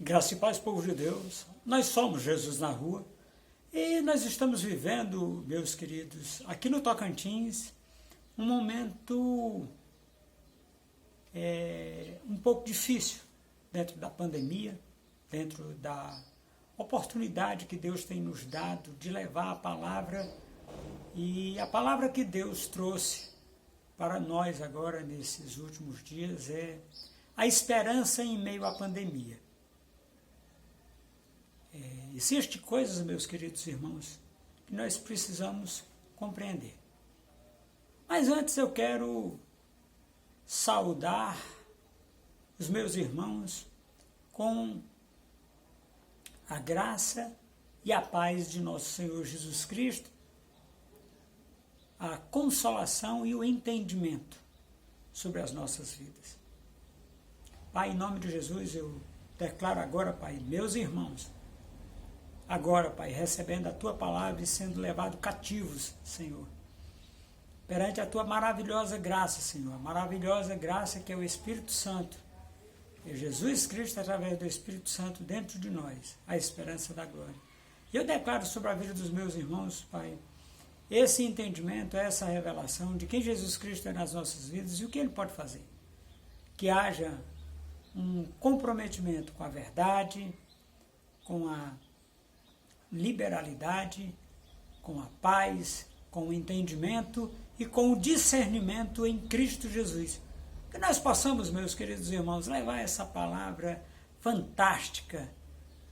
Graça e paz, povo de Deus. Nós somos Jesus na Rua e nós estamos vivendo, meus queridos, aqui no Tocantins, um momento um pouco difícil dentro da pandemia, dentro da oportunidade que Deus tem nos dado de levar a palavra, e a palavra que Deus trouxe para nós agora nesses últimos dias é a esperança em meio à pandemia. Existem coisas, meus queridos irmãos, que nós precisamos compreender. Mas antes eu quero saudar os meus irmãos com a graça e a paz de nosso Senhor Jesus Cristo, a consolação e o entendimento sobre as nossas vidas. Pai, em nome de Jesus, eu declaro agora, Pai, meus irmãos, agora, Pai, recebendo a Tua palavra e sendo levados cativos, Senhor, perante a Tua maravilhosa graça, Senhor, a maravilhosa graça que é o Espírito Santo, é Jesus Cristo através do Espírito Santo dentro de nós, a esperança da glória. E eu declaro sobre a vida dos meus irmãos, Pai, esse entendimento, essa revelação de quem Jesus Cristo é nas nossas vidas e o que Ele pode fazer. Que haja um comprometimento com a verdade, com a liberalidade, com a paz, com o entendimento e com o discernimento em Cristo Jesus. Que nós possamos, meus queridos irmãos, levar essa palavra fantástica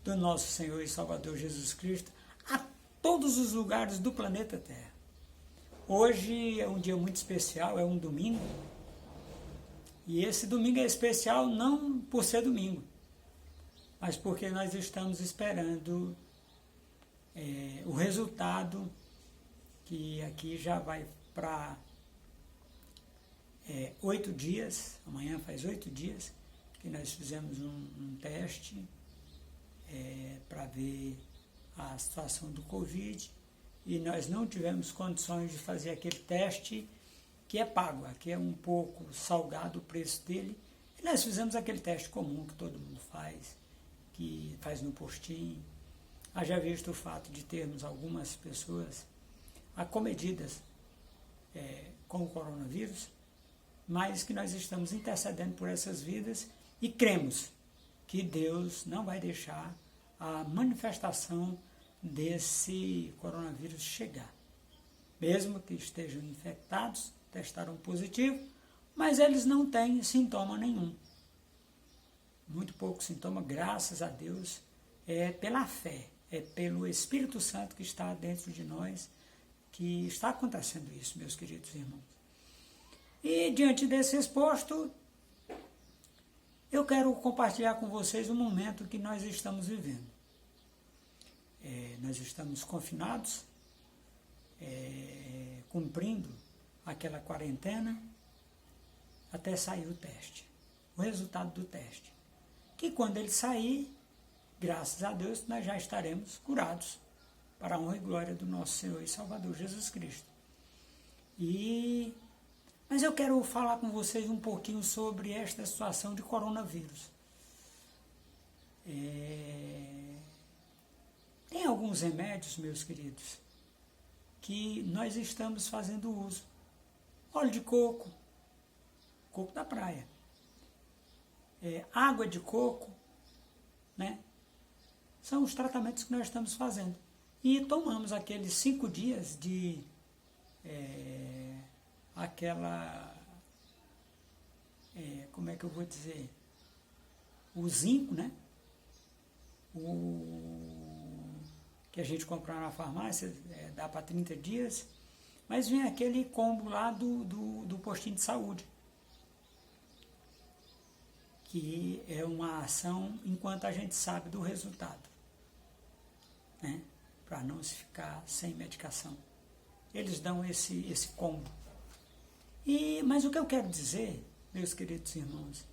do nosso Senhor e Salvador Jesus Cristo a todos os lugares do planeta Terra. Hoje é um dia muito especial, é um domingo, e esse domingo é especial não por ser domingo, mas porque nós estamos esperando o resultado, que aqui já vai para 8 dias, amanhã faz 8 dias, que nós fizemos um teste para ver a situação do Covid, e nós não tivemos condições de fazer aquele teste que é pago, aqui é um pouco salgado o preço dele, e nós fizemos aquele teste comum que todo mundo faz, que faz no postinho. Haja visto o fato de termos algumas pessoas acometidas com o coronavírus, mas que nós estamos intercedendo por essas vidas e cremos que Deus não vai deixar a manifestação desse coronavírus chegar. Mesmo que estejam infectados, testaram positivo, mas eles não têm sintoma nenhum. Muito pouco sintoma, graças a Deus, é pela fé, é pelo Espírito Santo que está dentro de nós que está acontecendo isso, meus queridos irmãos. E diante desse exposto, eu quero compartilhar com vocês um momento que nós estamos vivendo. Nós estamos confinados, cumprindo aquela quarentena, até sair o teste, o resultado do teste. Que quando ele sair, graças a Deus, nós já estaremos curados para a honra e glória do nosso Senhor e Salvador Jesus Cristo. Mas eu quero falar com vocês um pouquinho sobre esta situação de coronavírus. Tem alguns remédios, meus queridos, que nós estamos fazendo uso. Óleo de coco, coco da praia, água de coco, né? São os tratamentos que nós estamos fazendo. E tomamos aqueles 5 dias de como é que eu vou dizer? O zinco, né? Que a gente compra na farmácia, dá para 30 dias, mas vem aquele combo lá do postinho de saúde, que é uma ação enquanto a gente sabe do resultado, né? Para não se ficar sem medicação. Eles dão esse combo. Mas o que eu quero dizer, meus queridos irmãos,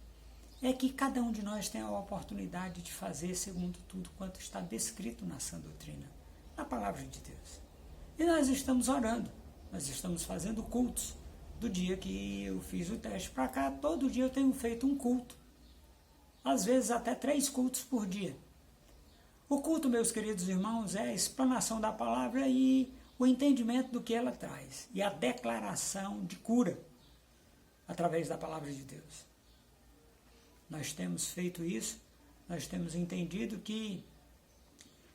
é que cada um de nós tem a oportunidade de fazer segundo tudo quanto está descrito na sã doutrina, na palavra de Deus. E nós estamos orando, nós estamos fazendo cultos. Do dia que eu fiz o teste para cá, todo dia eu tenho feito um culto, às vezes até 3 cultos por dia. O culto, meus queridos irmãos, é a explanação da palavra e o entendimento do que ela traz, e a declaração de cura através da palavra de Deus. Nós temos feito isso, nós temos entendido que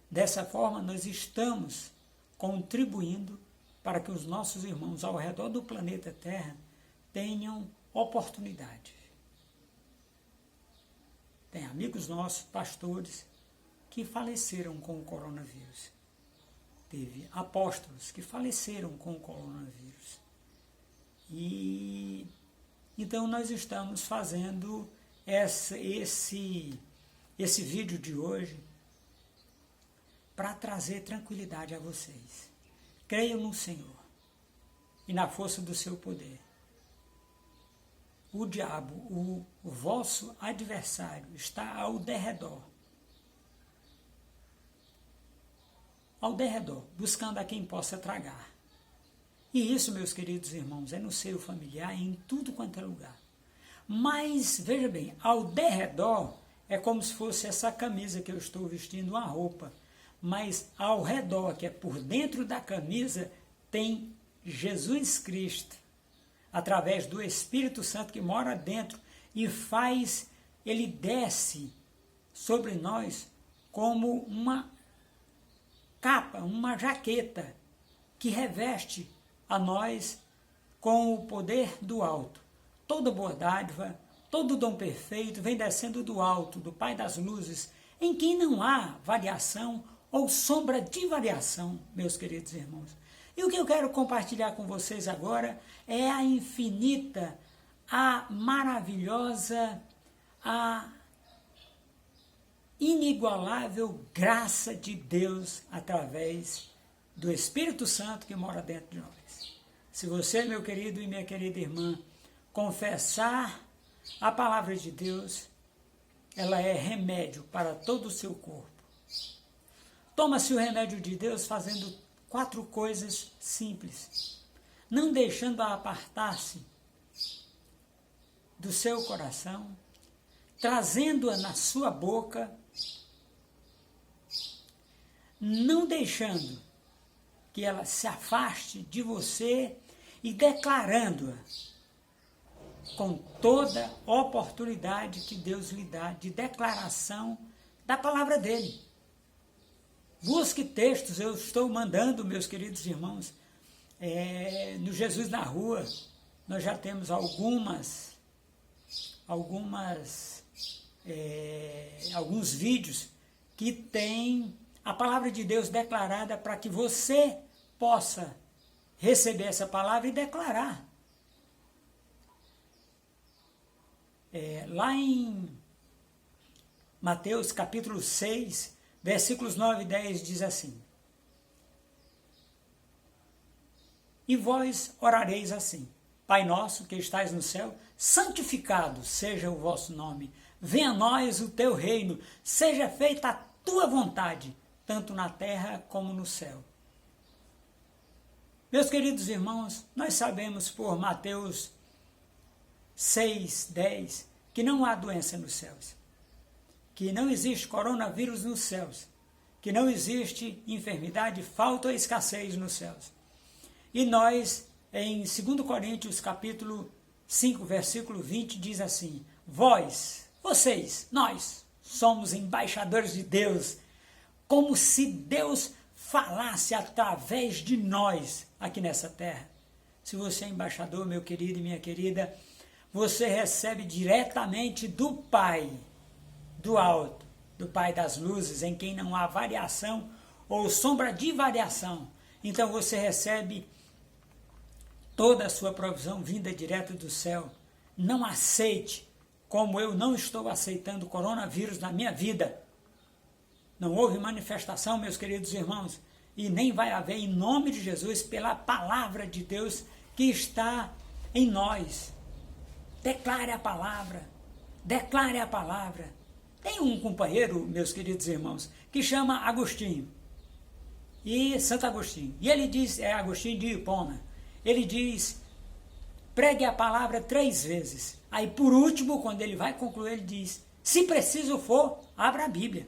dessa forma nós estamos contribuindo para que os nossos irmãos ao redor do planeta Terra tenham oportunidade. Tem amigos nossos, pastores, que faleceram com o coronavírus. Teve apóstolos que faleceram com o coronavírus. E então nós estamos fazendo esse vídeo de hoje para trazer tranquilidade a vocês. Creiam no Senhor e na força do seu poder. O diabo, o vosso adversário, está ao derredor, buscando a quem possa tragar. E isso, meus queridos irmãos, é no seio familiar, em tudo quanto é lugar. Mas, veja bem, ao derredor é como se fosse essa camisa que eu estou vestindo, uma roupa. Mas ao redor, que é por dentro da camisa, tem Jesus Cristo, através do Espírito Santo que mora dentro e ele desce sobre nós como uma capa, uma jaqueta que reveste a nós com o poder do alto. Toda boa dádiva, todo dom perfeito vem descendo do alto, do Pai das luzes, em quem não há variação ou sombra de variação, meus queridos irmãos. E o que eu quero compartilhar com vocês agora é a infinita, a maravilhosa, a inigualável graça de Deus através do Espírito Santo que mora dentro de nós. Se você, meu querido e minha querida irmã, confessar a palavra de Deus, ela é remédio para todo o seu corpo. Toma-se o remédio de Deus fazendo 4 coisas simples, não deixando-a apartar-se do seu coração, trazendo-a na sua boca, não deixando que ela se afaste de você e declarando-a com toda oportunidade que Deus lhe dá de declaração da palavra dele. Busque textos, eu estou mandando, meus queridos irmãos, no Jesus na Rua, nós já temos alguns vídeos que tem a palavra de Deus declarada para que você possa receber essa palavra e declarar. Lá em Mateus capítulo 6, versículos 9 e 10 diz assim: E vós orareis assim: Pai nosso que estais no céu, santificado seja o vosso nome. Venha a nós o teu reino, seja feita a tua vontade, tanto na terra como no céu. Meus queridos irmãos, nós sabemos por Mateus 6, 10, que não há doença nos céus, que não existe coronavírus nos céus, que não existe enfermidade, falta ou escassez nos céus. E nós, em 2 Coríntios capítulo 5, versículo 20, diz assim: vocês, nós, somos embaixadores de Deus, como se Deus falasse através de nós aqui nessa terra. Se você é embaixador, meu querido e minha querida, você recebe diretamente do Pai, do alto, do Pai das luzes, em quem não há variação ou sombra de variação. Então você recebe toda a sua provisão vinda direto do céu. Não aceite, como eu não estou aceitando o coronavírus na minha vida. Não houve manifestação, meus queridos irmãos, e nem vai haver, em nome de Jesus, pela palavra de Deus que está em nós. Declare a palavra, declare a palavra. Tem um companheiro, meus queridos irmãos, que chama Agostinho, e Santo Agostinho, e ele diz, é Agostinho de Hipona, ele diz: pregue a palavra 3 vezes. Aí, por último, quando ele vai concluir, ele diz: Se preciso for, abra a Bíblia.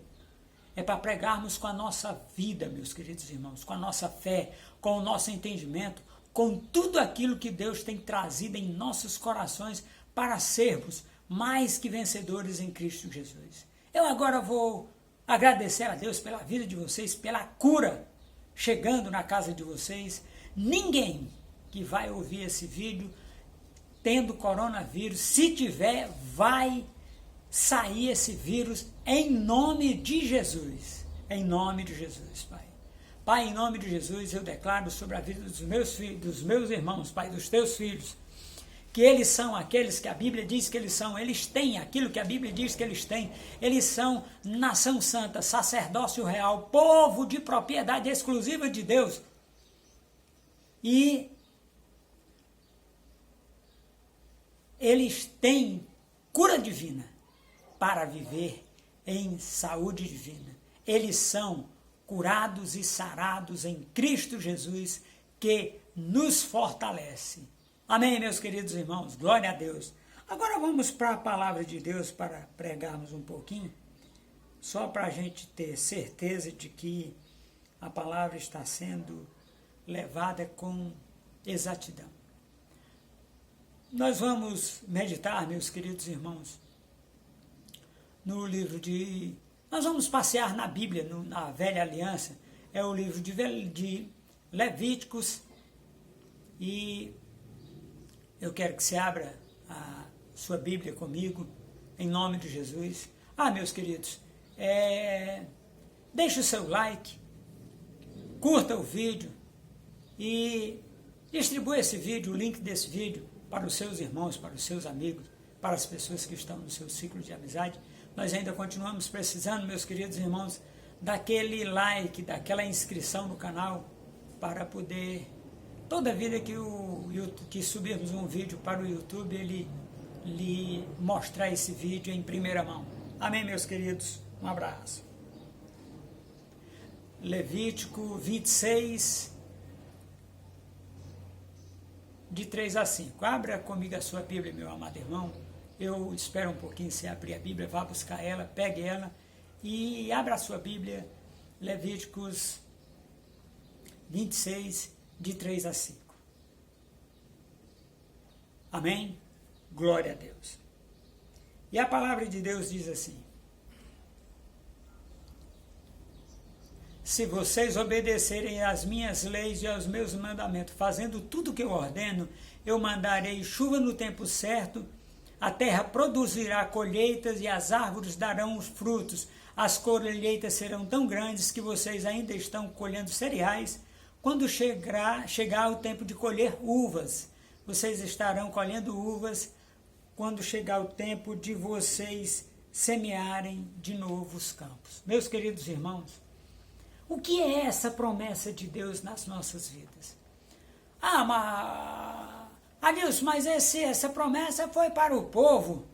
É para pregarmos com a nossa vida, meus queridos irmãos, com a nossa fé, com o nosso entendimento, com tudo aquilo que Deus tem trazido em nossos corações para sermos mais que vencedores em Cristo Jesus. Eu agora vou agradecer a Deus pela vida de vocês, pela cura chegando na casa de vocês. Ninguém que vai ouvir esse vídeo tendo coronavírus, se tiver, vai sair esse vírus em nome de Jesus. Em nome de Jesus, Pai. Pai, em nome de Jesus, eu declaro sobre a vida dos meus filhos, dos meus irmãos, Pai, dos teus filhos, que eles são aqueles que a Bíblia diz que eles são, eles têm aquilo que a Bíblia diz que eles são nação santa, sacerdócio real, povo de propriedade exclusiva de Deus. E eles têm cura divina para viver em saúde divina. Eles são curados e sarados em Cristo Jesus, que nos fortalece. Amém, meus queridos irmãos? Glória a Deus. Agora vamos para a palavra de Deus para pregarmos um pouquinho, só para a gente ter certeza de que a palavra está sendo levada com exatidão. Nós vamos meditar, meus queridos irmãos, no livro de... Nós vamos passear na Bíblia, na Velha Aliança. É o livro de Levíticos. E eu quero que você abra a sua Bíblia comigo, em nome de Jesus. Meus queridos, deixe o seu like, curta o vídeo e distribua esse vídeo, o link desse vídeo, para os seus irmãos, para os seus amigos, para as pessoas que estão no seu ciclo de amizade. Nós ainda continuamos precisando, meus queridos irmãos, daquele like, daquela inscrição no canal, para poder, toda vida que subirmos um vídeo para o YouTube, ele lhe mostrar esse vídeo em primeira mão. Amém, meus queridos? Um abraço. Levítico 26, de 3 a 5. Abra comigo a sua Bíblia, meu amado irmão. Eu espero um pouquinho você abrir a Bíblia, vá buscar ela, pegue ela e abra a sua Bíblia, Levíticos 26, de 3 a 5. Amém? Glória a Deus. E a palavra de Deus diz assim: se vocês obedecerem às minhas leis e aos meus mandamentos, fazendo tudo o que eu ordeno, eu mandarei chuva no tempo certo, a terra produzirá colheitas e as árvores darão os frutos. As colheitas serão tão grandes que vocês ainda estão colhendo cereais. Quando chegar o tempo de colher uvas, vocês estarão colhendo uvas. Quando chegar o tempo de vocês semearem de novo os campos. Meus queridos irmãos, o que é essa promessa de Deus nas nossas vidas? Adilson, mas essa promessa foi para o povo.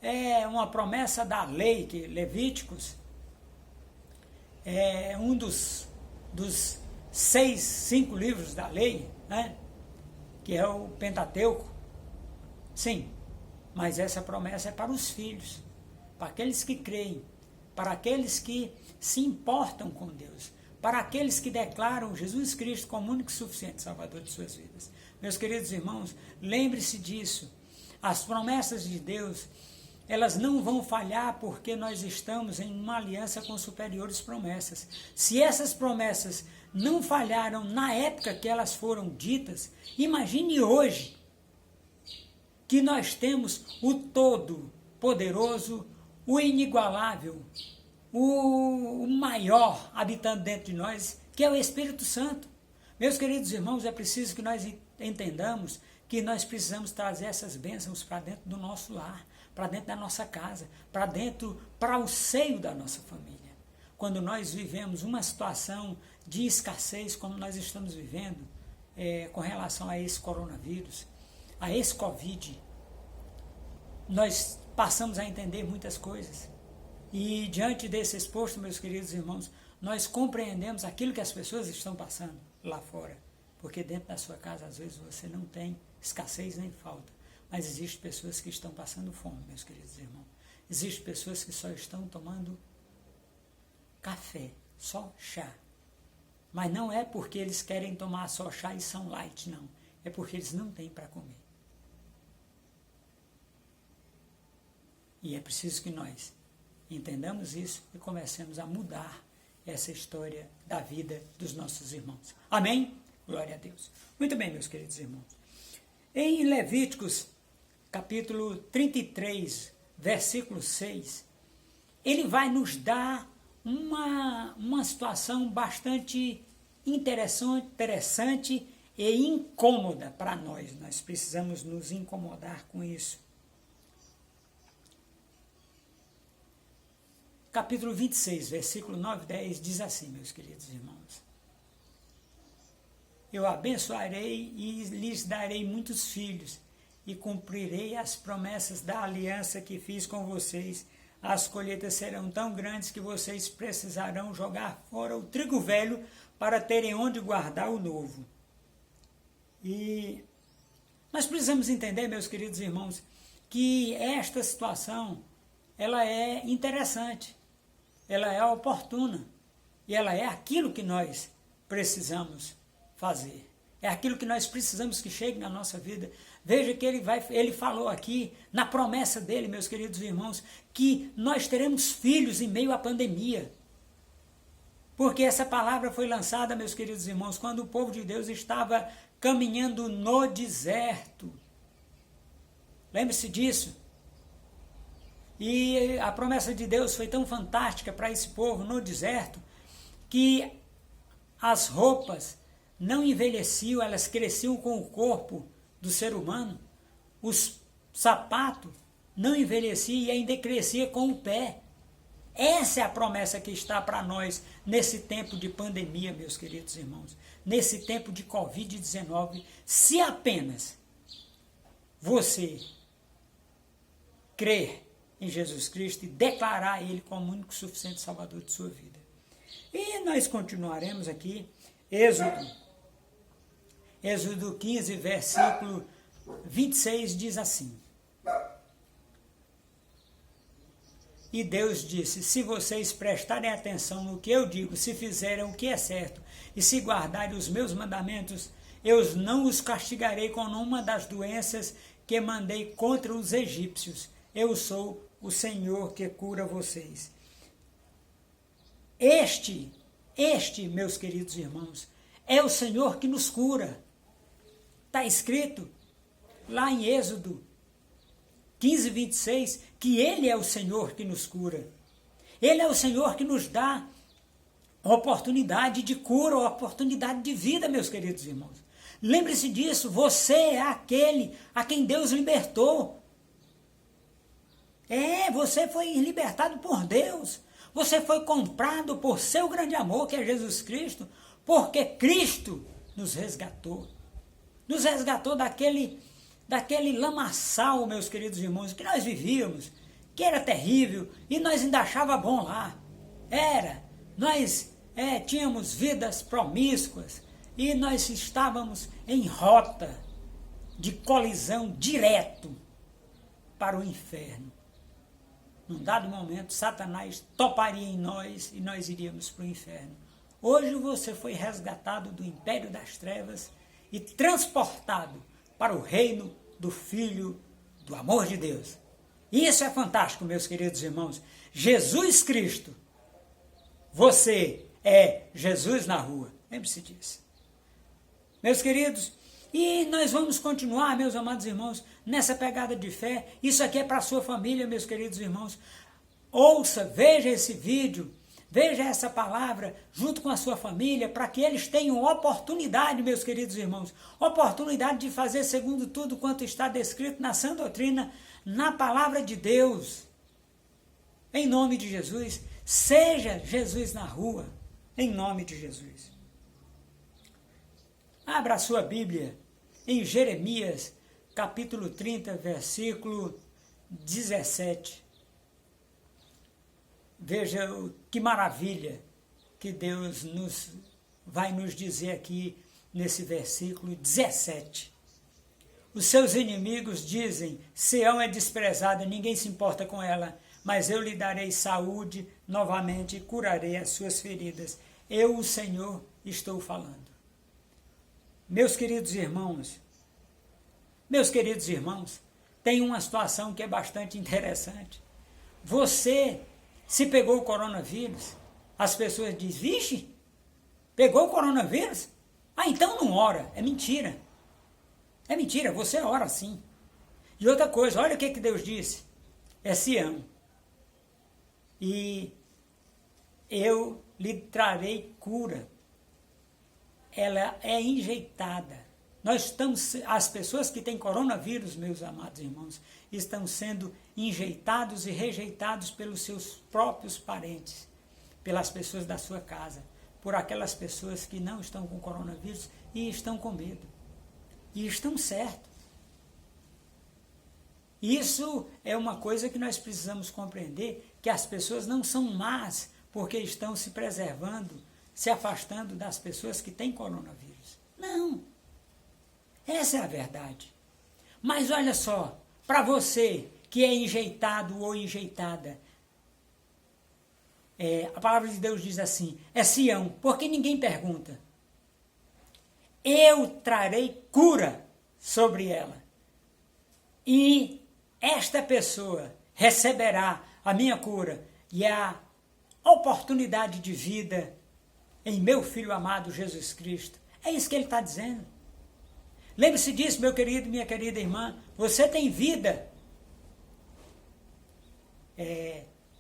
É uma promessa da lei, que Levíticos é um dos 5 livros da lei, né? Que é o Pentateuco. Sim, mas essa promessa é para os filhos, para aqueles que creem, para aqueles que se importam com Deus, para aqueles que declaram Jesus Cristo como único e suficiente Salvador de suas vidas. Meus queridos irmãos, lembre-se disso. As promessas de Deus, elas não vão falhar porque nós estamos em uma aliança com superiores promessas. Se essas promessas não falharam na época que elas foram ditas, imagine hoje que nós temos o Todo-Poderoso, o Inigualável, o maior habitando dentro de nós, que é o Espírito Santo. Meus queridos irmãos, é preciso que nós entendamos que nós precisamos trazer essas bênçãos para dentro do nosso lar, para dentro da nossa casa, para o seio da nossa família. Quando nós vivemos uma situação de escassez, como nós estamos vivendo, com relação a esse coronavírus, a esse Covid, nós passamos a entender muitas coisas. E diante desse exposto, meus queridos irmãos, nós compreendemos aquilo que as pessoas estão passando lá fora. Porque dentro da sua casa, às vezes, você não tem escassez nem falta. Mas existem pessoas que estão passando fome, meus queridos irmãos. Existem pessoas que só estão tomando café, só chá. Mas não é porque eles querem tomar só chá e são light, não. É porque eles não têm para comer. E é preciso que nós entendamos isso e comecemos a mudar essa história da vida dos nossos irmãos. Amém? Glória a Deus. Muito bem, meus queridos irmãos. Em Levíticos, capítulo 33, versículo 6, ele vai nos dar uma situação bastante interessante e incômoda para nós. Nós precisamos nos incomodar com isso. Capítulo 26, versículo 9 e 10, diz assim, meus queridos irmãos. Eu abençoarei e lhes darei muitos filhos, e cumprirei as promessas da aliança que fiz com vocês. As colheitas serão tão grandes que vocês precisarão jogar fora o trigo velho para terem onde guardar o novo. E nós precisamos entender, meus queridos irmãos, que esta situação, ela é interessante, ela é oportuna, e ela é aquilo que nós precisamos fazer. É aquilo que nós precisamos que chegue na nossa vida. Veja que ele falou aqui, na promessa dele, meus queridos irmãos, que nós teremos filhos em meio à pandemia. Porque essa palavra foi lançada, meus queridos irmãos, quando o povo de Deus estava caminhando no deserto. Lembre-se disso. E a promessa de Deus foi tão fantástica para esse povo no deserto, que as roupas não envelheciam, elas cresciam com o corpo do ser humano. Os sapatos não envelheciam e ainda crescia com o pé. Essa é a promessa que está para nós nesse tempo de pandemia, meus queridos irmãos. Nesse tempo de Covid-19, se apenas você crer em Jesus Cristo e declarar Ele como o único suficiente Salvador de sua vida. E nós continuaremos aqui, Êxodo 15, versículo 26, diz assim. E Deus disse, se vocês prestarem atenção no que eu digo, se fizerem o que é certo e se guardarem os meus mandamentos, eu não os castigarei com nenhuma das doenças que mandei contra os egípcios. Eu sou o Senhor que cura vocês. Este, meus queridos irmãos, é o Senhor que nos cura. Está escrito lá em Êxodo 15, 26, que Ele é o Senhor que nos cura. Ele é o Senhor que nos dá oportunidade de cura, oportunidade de vida, meus queridos irmãos. Lembre-se disso, você é aquele a quem Deus libertou. Você foi libertado por Deus. Você foi comprado por seu grande amor, que é Jesus Cristo, porque Cristo nos resgatou. Nos resgatou daquele lamaçal, meus queridos irmãos, que nós vivíamos, que era terrível, e nós ainda achava bom lá. Nós tínhamos vidas promíscuas, e nós estávamos em rota de colisão direto para o inferno. Num dado momento, Satanás toparia em nós e nós iríamos para o inferno. Hoje você foi resgatado do império das trevas e transportado para o reino do Filho do amor de Deus. Isso é fantástico, meus queridos irmãos. Jesus Cristo, você é Jesus na rua. Lembre-se disso. Meus queridos, e nós vamos continuar, meus amados irmãos, nessa pegada de fé. Isso aqui é para a sua família, meus queridos irmãos. Ouça, veja esse vídeo, veja essa palavra junto com a sua família, para que eles tenham oportunidade, meus queridos irmãos, oportunidade de fazer segundo tudo quanto está descrito na sã doutrina, na palavra de Deus. Em nome de Jesus, seja Jesus na rua, em nome de Jesus. Abra a sua Bíblia em Jeremias, capítulo 30, versículo 17. Veja que maravilha que Deus vai nos dizer aqui nesse versículo 17. Os seus inimigos dizem, Sião é desprezada, ninguém se importa com ela. mas eu lhe darei saúde novamente e curarei as suas feridas. Eu, o Senhor, estou falando. Meus queridos irmãos, tem uma situação que é bastante interessante. Você, se pegou o coronavírus, as pessoas dizem, vixe, pegou o coronavírus? Ah, então não ora. É mentira. É mentira, você ora sim. E outra coisa, olha o que Deus disse. É Sião. E eu lhe trarei cura. Ela é enjeitada. As pessoas que têm coronavírus, meus amados irmãos, estão sendo enjeitados e rejeitados pelos seus próprios parentes, pelas pessoas da sua casa, por aquelas pessoas que não estão com coronavírus e estão com medo. E estão certos. Isso é uma coisa que nós precisamos compreender, que as pessoas não são más porque estão se preservando, se afastando das pessoas que têm coronavírus. Não. Essa é a verdade. Mas olha só, para você que é enjeitado ou enjeitada, a palavra de Deus diz assim, é Sião, porque ninguém pergunta. Eu trarei cura sobre ela. E esta pessoa receberá a minha cura e a oportunidade de vida em meu Filho amado Jesus Cristo. É isso que ele está dizendo. Lembre-se disso, meu querido e minha querida irmã. Você tem vida.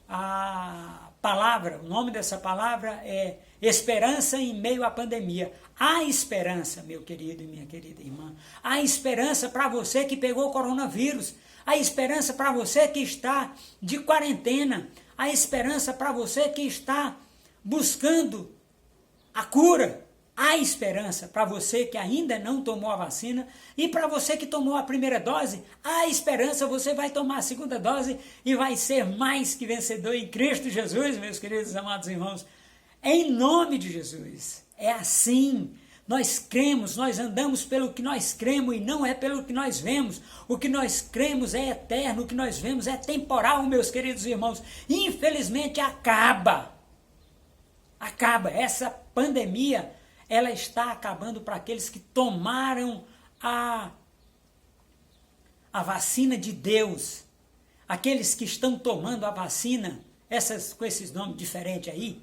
A palavra, o nome dessa palavra é esperança em meio à pandemia. Há esperança, meu querido e minha querida irmã. Há esperança para você que pegou o coronavírus. Há esperança para você que está de quarentena. Há esperança para você que está buscando a cura. Há esperança para você que ainda não tomou a vacina e para você que tomou a primeira dose, há esperança, você vai tomar a segunda dose e vai ser mais que vencedor em Cristo Jesus, meus queridos amados irmãos. Em nome de Jesus. É assim. Nós cremos, nós andamos pelo que nós cremos e não é pelo que nós vemos. O que nós cremos é eterno, o que nós vemos é temporal, meus queridos irmãos. Infelizmente acaba. Essa pandemia, ela está acabando para aqueles que tomaram a vacina de Deus. Aqueles que estão tomando a vacina, com esses nomes diferentes aí,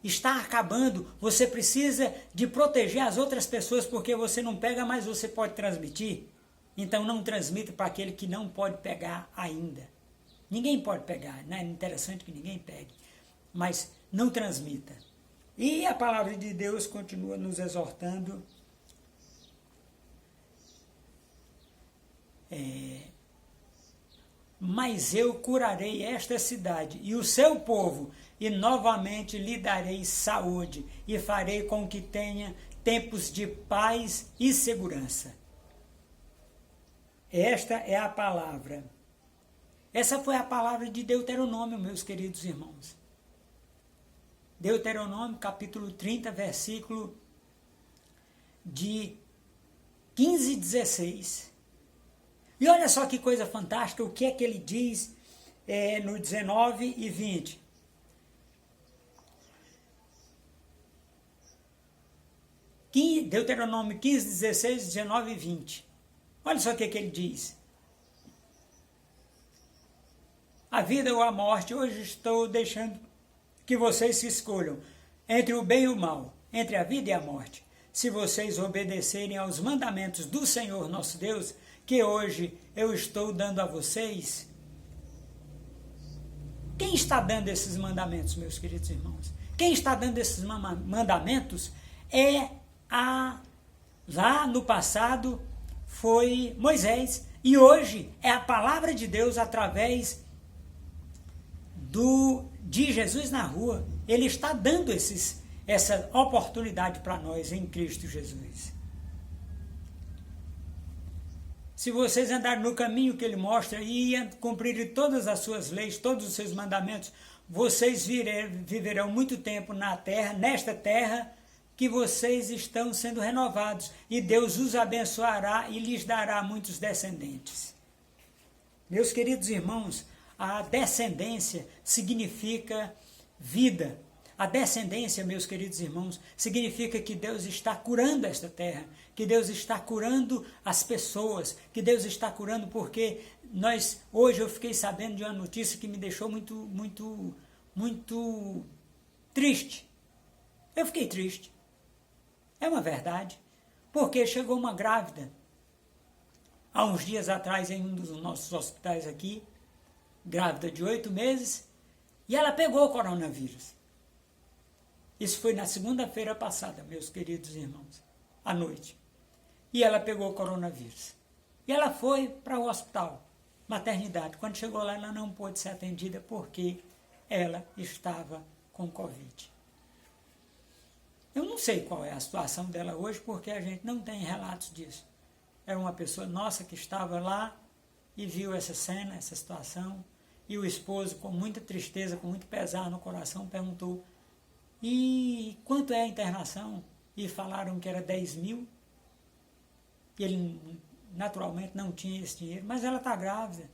está acabando. Você precisa de proteger as outras pessoas, porque você não pega, mas você pode transmitir. Então não transmita para aquele que não pode pegar ainda. Ninguém pode pegar, não é interessante que ninguém pegue, mas não transmita. E a palavra de Deus continua nos exortando mas eu curarei esta cidade e o seu povo, e novamente lhe darei saúde, e farei com que tenha tempos de paz e segurança. Esta é a palavra. Essa foi a palavra de Deuteronômio, meus queridos irmãos. Deuteronômio, capítulo 30, versículo de 15 e 16. E olha só que coisa fantástica, o que é que ele diz no 19 e 20. Deuteronômio 15, 16, 19 e 20. Olha só o que é que ele diz. A vida ou a morte, hoje estou deixando que vocês se escolham entre o bem e o mal, entre a vida e a morte. Se vocês obedecerem aos mandamentos do Senhor nosso Deus, que hoje eu estou dando a vocês. Quem está dando esses mandamentos, meus queridos irmãos? Quem está dando esses mandamentos lá no passado foi Moisés, e hoje é a palavra de Deus através de Jesus na rua. Ele está dando essa oportunidade para nós em Cristo Jesus. Se vocês andarem no caminho que ele mostra e cumprirem todas as suas leis, todos os seus mandamentos, vocês viverão muito tempo nesta terra que vocês estão sendo renovados, e Deus os abençoará e lhes dará muitos descendentes. Meus queridos irmãos, a descendência significa vida. A descendência, meus queridos irmãos, significa que Deus está curando esta terra, que Deus está curando as pessoas, que Deus está curando porque hoje eu fiquei sabendo de uma notícia que me deixou muito triste. Eu fiquei triste. É uma verdade, porque chegou uma grávida, há uns dias atrás em um dos nossos hospitais aqui, grávida de 8 meses, e ela pegou o coronavírus. Isso foi na segunda-feira passada, meus queridos irmãos, à noite. E ela pegou o coronavírus. E ela foi para o hospital, maternidade. Quando chegou lá, ela não pôde ser atendida porque ela estava com Covid. Eu não sei qual é a situação dela hoje, porque a gente não tem relatos disso. Era uma pessoa nossa que estava lá e viu essa cena, essa situação, e o esposo, com muita tristeza, com muito pesar no coração, perguntou: e quanto é a internação? E falaram que era 10 mil. E ele, naturalmente, não tinha esse dinheiro. Mas ela está grávida.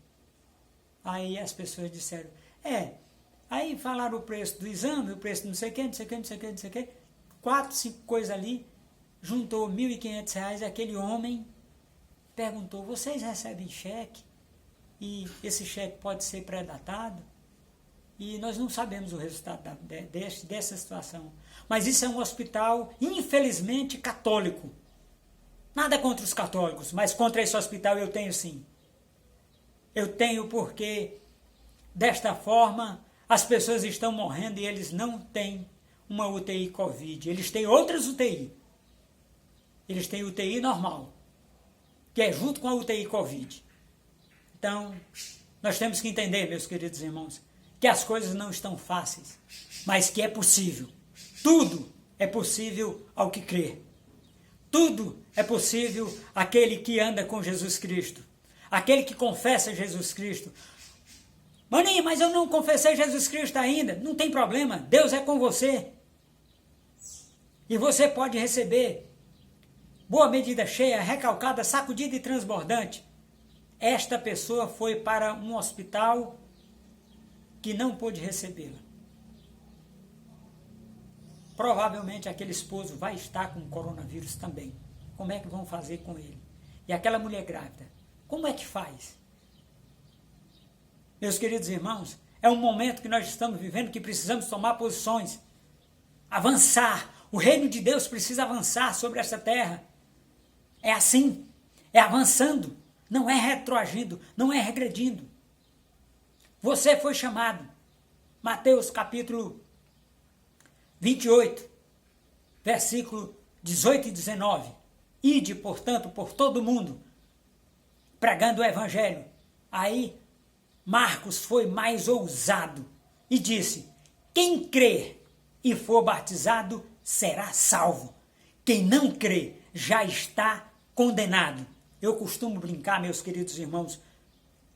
Aí as pessoas disseram, Aí falaram o preço do exame, o preço de não sei o que, não sei o que, não sei o que, não sei o que. 4, 5 coisas ali. Juntou R$1.500. Aquele homem perguntou, vocês recebem cheque? E esse cheque pode ser pré-datado? E nós não sabemos o resultado dessa situação. Mas isso é um hospital, infelizmente, católico. Nada contra os católicos, mas contra esse hospital eu tenho sim. Eu tenho porque, desta forma, as pessoas estão morrendo e eles não têm uma UTI Covid. Eles têm outras UTI. Eles têm UTI normal, que é junto com a UTI Covid. Então, nós temos que entender, meus queridos irmãos, que as coisas não estão fáceis, mas que é possível. Tudo é possível ao que crê. Tudo é possível àquele que anda com Jesus Cristo, aquele que confessa Jesus Cristo. Maninho, mas eu não confessei Jesus Cristo ainda. Não tem problema, Deus é com você. E você pode receber boa medida cheia, recalcada, sacudida e transbordante. Esta pessoa foi para um hospital que não pôde recebê-la. Provavelmente aquele esposo vai estar com coronavírus também. Como é que vão fazer com ele? E aquela mulher grávida, como é que faz? Meus queridos irmãos, é um momento que nós estamos vivendo que precisamos tomar posições, avançar. O reino de Deus precisa avançar sobre essa terra. É assim, é avançando, não é retroagindo, não é regredindo. Você foi chamado, Mateus capítulo 28, versículo 18 e 19. Ide, portanto, por todo o mundo, pregando o evangelho. Aí, Marcos foi mais ousado e disse, quem crer e for batizado será salvo. Quem não crê já está condenado. Eu costumo brincar, meus queridos irmãos,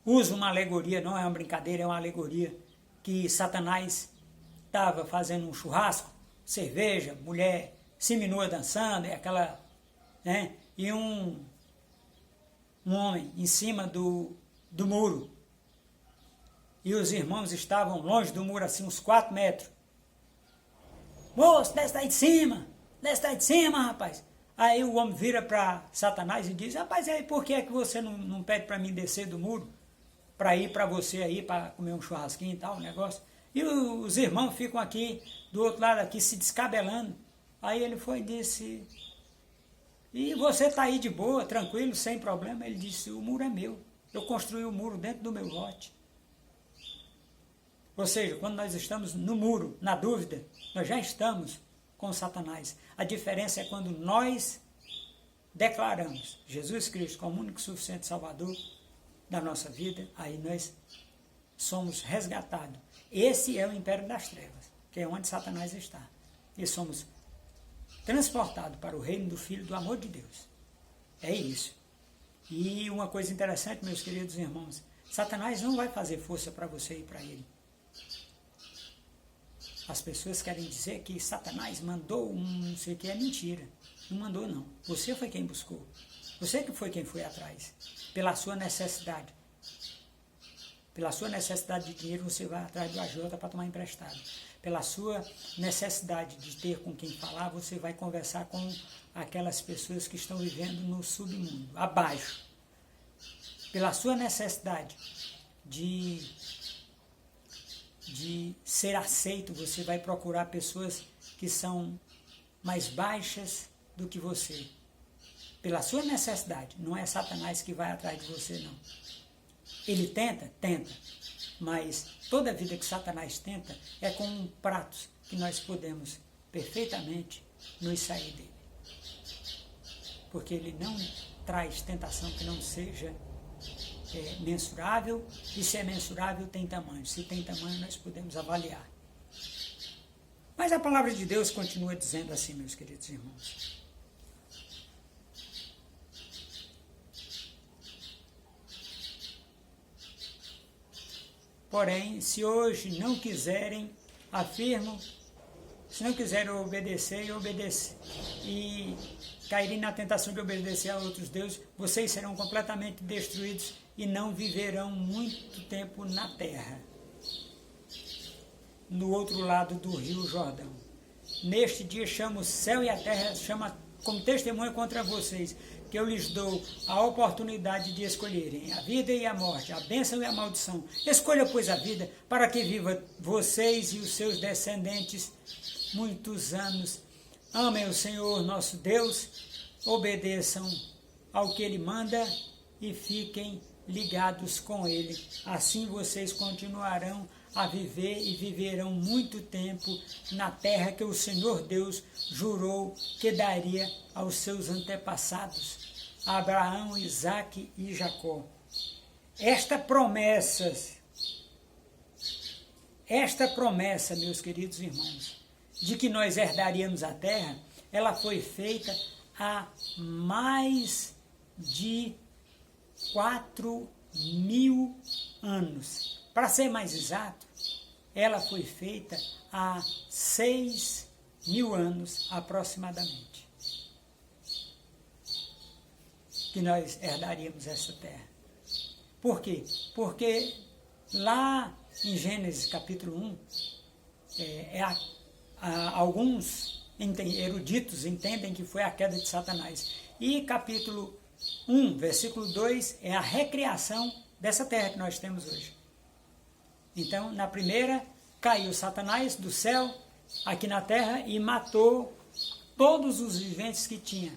uso uma alegoria, não é uma brincadeira, é uma alegoria, que Satanás estava fazendo um churrasco, cerveja, mulher seminua dançando, e um homem em cima do muro. E os irmãos estavam longe do muro, assim, uns 4 metros. Moço, desce daí de cima, rapaz. Aí o homem vira para Satanás e diz, rapaz, aí por que é que você não pede para mim descer do muro? Para ir para você aí, para comer um churrasquinho e tal, um negócio. E os irmãos ficam aqui, do outro lado aqui, se descabelando. Aí ele foi e disse, e você está aí de boa, tranquilo, sem problema? Ele disse, o muro é meu. Eu construí o muro dentro do meu lote. Ou seja, quando nós estamos no muro, na dúvida, nós já estamos com Satanás. A diferença é quando nós declaramos Jesus Cristo como único e suficiente Salvador da nossa vida, aí nós somos resgatados. Esse é o império das trevas, que é onde Satanás está. E somos transportados para o reino do Filho do amor de Deus. É isso. E uma coisa interessante, meus queridos irmãos, Satanás não vai fazer força para você e para ele. As pessoas querem dizer que Satanás mandou não sei o que, é mentira. Não mandou, não. Você foi quem buscou. Você que foi quem foi atrás, pela sua necessidade. Pela sua necessidade de dinheiro, você vai atrás do agiota para tomar emprestado. Pela sua necessidade de ter com quem falar, você vai conversar com aquelas pessoas que estão vivendo no submundo, abaixo. Pela sua necessidade de ser aceito, você vai procurar pessoas que são mais baixas do que você. Pela sua necessidade, não é Satanás que vai atrás de você, não. Ele tenta, mas toda vida que Satanás tenta é com pratos que nós podemos perfeitamente nos sair dele. Porque ele não traz tentação que não seja mensurável, e se é mensurável tem tamanho. Se tem tamanho, nós podemos avaliar. Mas a palavra de Deus continua dizendo assim, meus queridos irmãos. Porém, se hoje não quiserem, afirmo, se não quiserem obedecer e caírem na tentação de obedecer a outros deuses, vocês serão completamente destruídos e não viverão muito tempo na terra, no outro lado do rio Jordão. Neste dia chamo o céu e a terra, chama como testemunha contra vocês, que eu lhes dou a oportunidade de escolherem a vida e a morte, a bênção e a maldição. Escolha, pois, a vida, para que viva vocês e os seus descendentes muitos anos. Amem o Senhor nosso Deus, obedeçam ao que Ele manda e fiquem ligados com Ele. Assim vocês continuarão a viver e viverão muito tempo na terra que o Senhor Deus jurou que daria aos seus antepassados, Abraão, Isaque e Jacó. Esta promessa, meus queridos irmãos, de que nós herdaríamos a terra, ela foi feita há mais de 4.000 anos. Para ser mais exato, ela foi feita há 6.000 anos aproximadamente, que nós herdaríamos essa terra. Por quê? Porque lá em Gênesis capítulo 1, alguns eruditos entendem que foi a queda de Satanás. E capítulo 1, versículo 2, é a recriação dessa terra que nós temos hoje. Então, na primeira, caiu Satanás do céu, aqui na terra, e matou todos os viventes que tinha.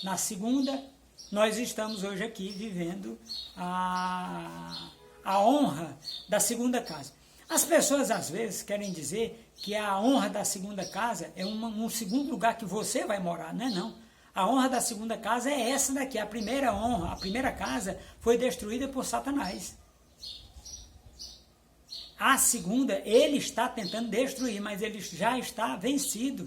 Na segunda, nós estamos hoje aqui vivendo a honra da segunda casa. As pessoas, às vezes, querem dizer que a honra da segunda casa é um segundo lugar que você vai morar. Não é não. A honra da segunda casa é essa daqui. A primeira honra, a primeira casa foi destruída por Satanás. A segunda, ele está tentando destruir, mas ele já está vencido.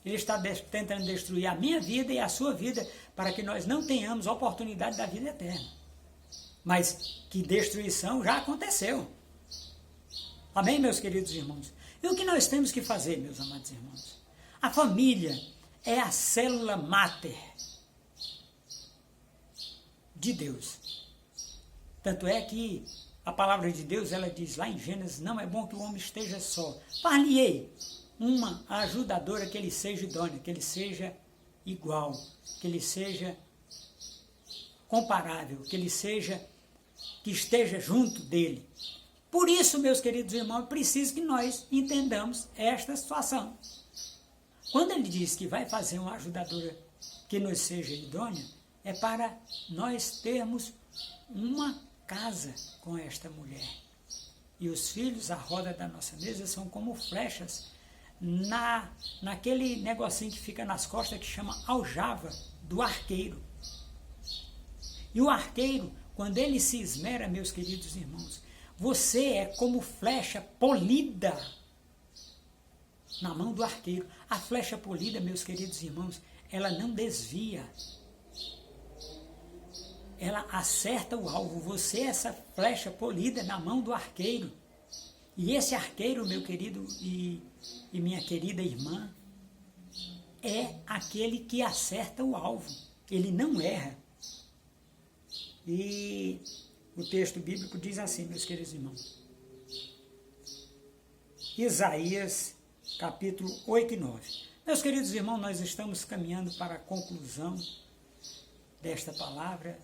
Ele está tentando destruir a minha vida e a sua vida, para que nós não tenhamos oportunidade da vida eterna. Mas que destruição já aconteceu. Amém, meus queridos irmãos? E o que nós temos que fazer, meus amados irmãos? A família é a célula máter de Deus. Tanto é que a palavra de Deus, ela diz lá em Gênesis, não é bom que o homem esteja só. Far-lhe-ei uma ajudadora que ele seja idôneo, que ele seja igual, que ele seja comparável, que esteja junto dele. Por isso, meus queridos irmãos, é preciso que nós entendamos esta situação. Quando ele diz que vai fazer uma ajudadora que nos seja idônea, é para nós termos uma casa com esta mulher. E os filhos à roda da nossa mesa são como flechas naquele negocinho que fica nas costas que chama aljava do arqueiro. E o arqueiro, quando ele se esmera, meus queridos irmãos, você é como flecha polida na mão do arqueiro. A flecha polida, meus queridos irmãos, ela não desvia. Ela acerta o alvo. Você é essa flecha polida na mão do arqueiro. E esse arqueiro, meu querido e minha querida irmã, é aquele que acerta o alvo. Ele não erra. E O texto bíblico diz assim, meus queridos irmãos. Isaías, capítulo 8 e 9. Meus queridos irmãos, nós estamos caminhando para a conclusão desta palavra.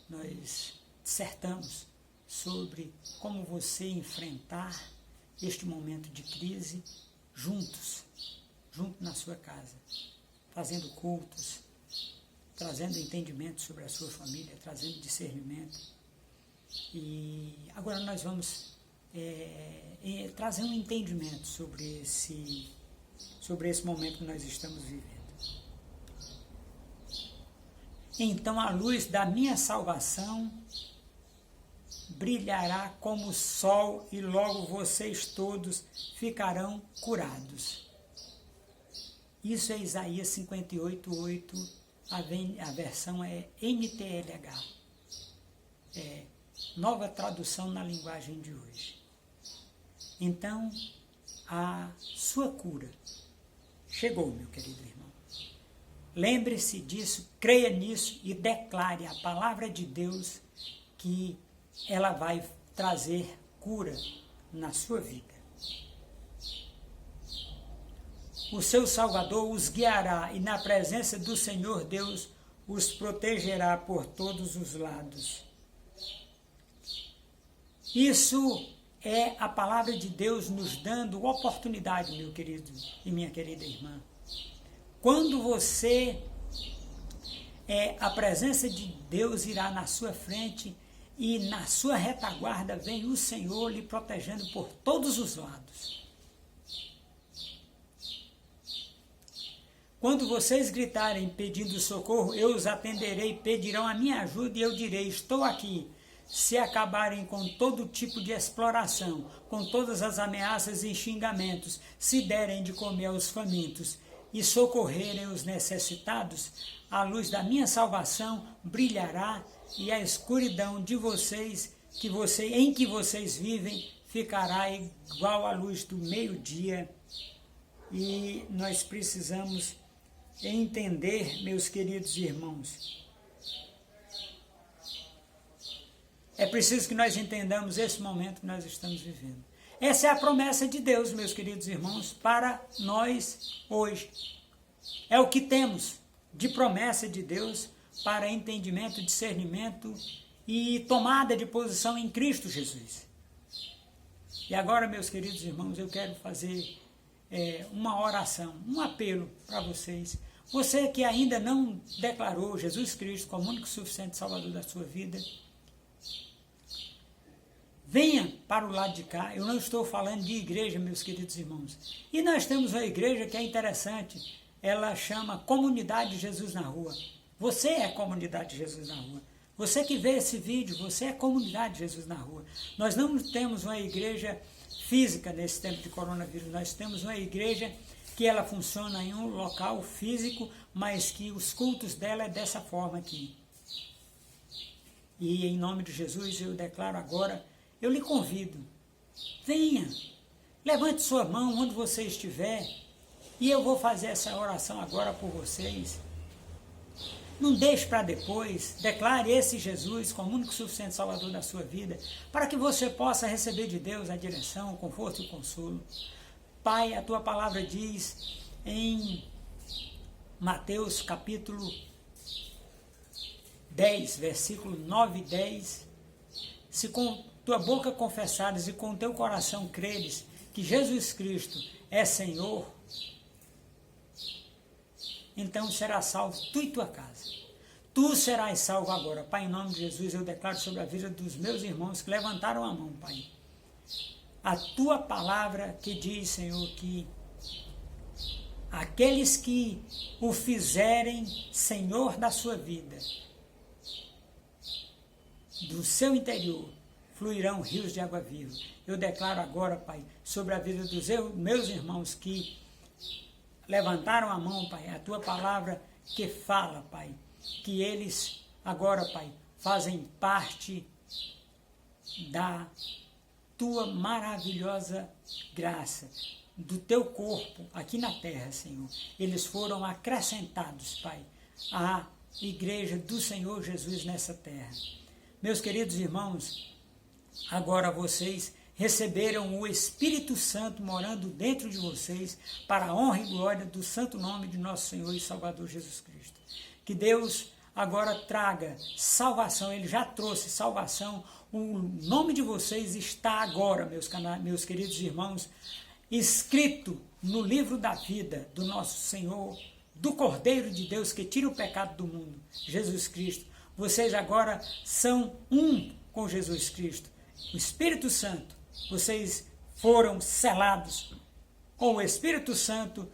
Nós dissertamos sobre como você enfrentar este momento de crise juntos, junto na sua casa, fazendo cultos, trazendo entendimento sobre a sua família, trazendo discernimento. E agora nós vamos trazer um entendimento sobre esse momento que nós estamos vivendo. Então a luz da minha salvação brilhará como o sol e logo vocês todos ficarão curados. Isso é Isaías 58:8, a versão é NTLH, nova tradução na linguagem de hoje. Então, a sua cura chegou, meu querido irmão. Lembre-se disso, creia nisso e declare a palavra de Deus que ela vai trazer cura na sua vida. O seu Salvador os guiará e na presença do Senhor Deus os protegerá por todos os lados. Isso é a palavra de Deus nos dando oportunidade, meu querido e minha querida irmã. Quando você, a presença de Deus irá na sua frente e na sua retaguarda vem o Senhor lhe protegendo por todos os lados. Quando vocês gritarem pedindo socorro, eu os atenderei, pedirão a minha ajuda e eu direi, estou aqui. Se acabarem com todo tipo de exploração, com todas as ameaças e xingamentos, se derem de comer aos famintos e socorrerem os necessitados, a luz da minha salvação brilhará e a escuridão de vocês, em que vocês vivem, ficará igual à luz do meio-dia. E nós precisamos entender, meus queridos irmãos, é preciso que nós entendamos esse momento que nós estamos vivendo. Essa é a promessa de Deus, meus queridos irmãos, para nós hoje. É o que temos de promessa de Deus para entendimento, discernimento e tomada de posição em Cristo Jesus. E agora, meus queridos irmãos, eu quero fazer uma oração, um apelo para vocês. Você que ainda não declarou Jesus Cristo como único e suficiente Salvador da sua vida, venha para o lado de cá. Eu não estou falando de igreja, meus queridos irmãos. E nós temos uma igreja que é interessante. Ela chama Comunidade Jesus na Rua. Você é Comunidade Jesus na Rua. Você que vê esse vídeo, você é Comunidade Jesus na Rua. Nós não temos uma igreja física nesse tempo de coronavírus. Nós temos uma igreja que ela funciona em um local físico, mas que os cultos dela é dessa forma aqui. E em nome de Jesus eu declaro agora, eu lhe convido, venha, levante sua mão onde você estiver e eu vou fazer essa oração agora por vocês. Não deixe para depois, declare esse Jesus como único e suficiente Salvador da sua vida, para que você possa receber de Deus a direção, o conforto e o consolo. Pai, a tua palavra diz em Mateus capítulo 10, versículo 9 e 10, se com tua boca confessares e com teu coração creres que Jesus Cristo é Senhor, então serás salvo tu e tua casa. Tu serás salvo agora. Pai, em nome de Jesus, eu declaro sobre a vida dos meus irmãos que levantaram a mão, Pai. A tua palavra que diz, Senhor, que aqueles que o fizerem Senhor da sua vida, do seu interior, fluirão rios de água viva. Eu declaro agora, Pai, sobre a vida dos meus irmãos que levantaram a mão, Pai, a tua palavra que fala, Pai, que eles agora, Pai, fazem parte da tua maravilhosa graça, do teu corpo aqui na terra, Senhor. Eles foram acrescentados, Pai, à igreja do Senhor Jesus nessa terra. Meus queridos irmãos, agora vocês receberam o Espírito Santo morando dentro de vocês para a honra e glória do santo nome de nosso Senhor e Salvador Jesus Cristo. Que Deus agora traga salvação, Ele já trouxe salvação, o nome de vocês está agora, meus queridos irmãos, escrito no livro da vida do nosso Senhor, do Cordeiro de Deus que tira o pecado do mundo, Jesus Cristo. Vocês agora são um com Jesus Cristo. O Espírito Santo, vocês foram selados com o Espírito Santo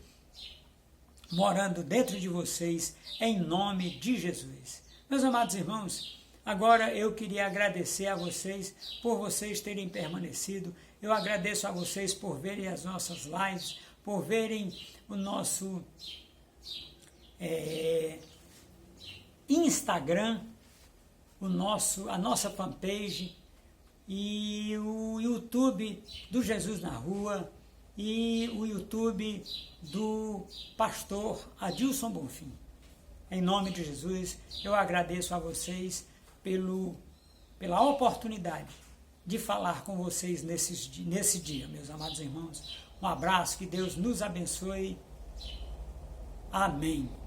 morando dentro de vocês, em nome de Jesus. Meus amados irmãos, agora eu queria agradecer a vocês por vocês terem permanecido. Eu agradeço a vocês por verem as nossas lives, por verem o nosso Instagram, a nossa fanpage e o YouTube do Jesus na Rua e o YouTube do pastor Adilson Bonfim. Em nome de Jesus, eu agradeço a vocês pela oportunidade de falar com vocês nesse dia, meus amados irmãos. Um abraço, que Deus nos abençoe. Amém.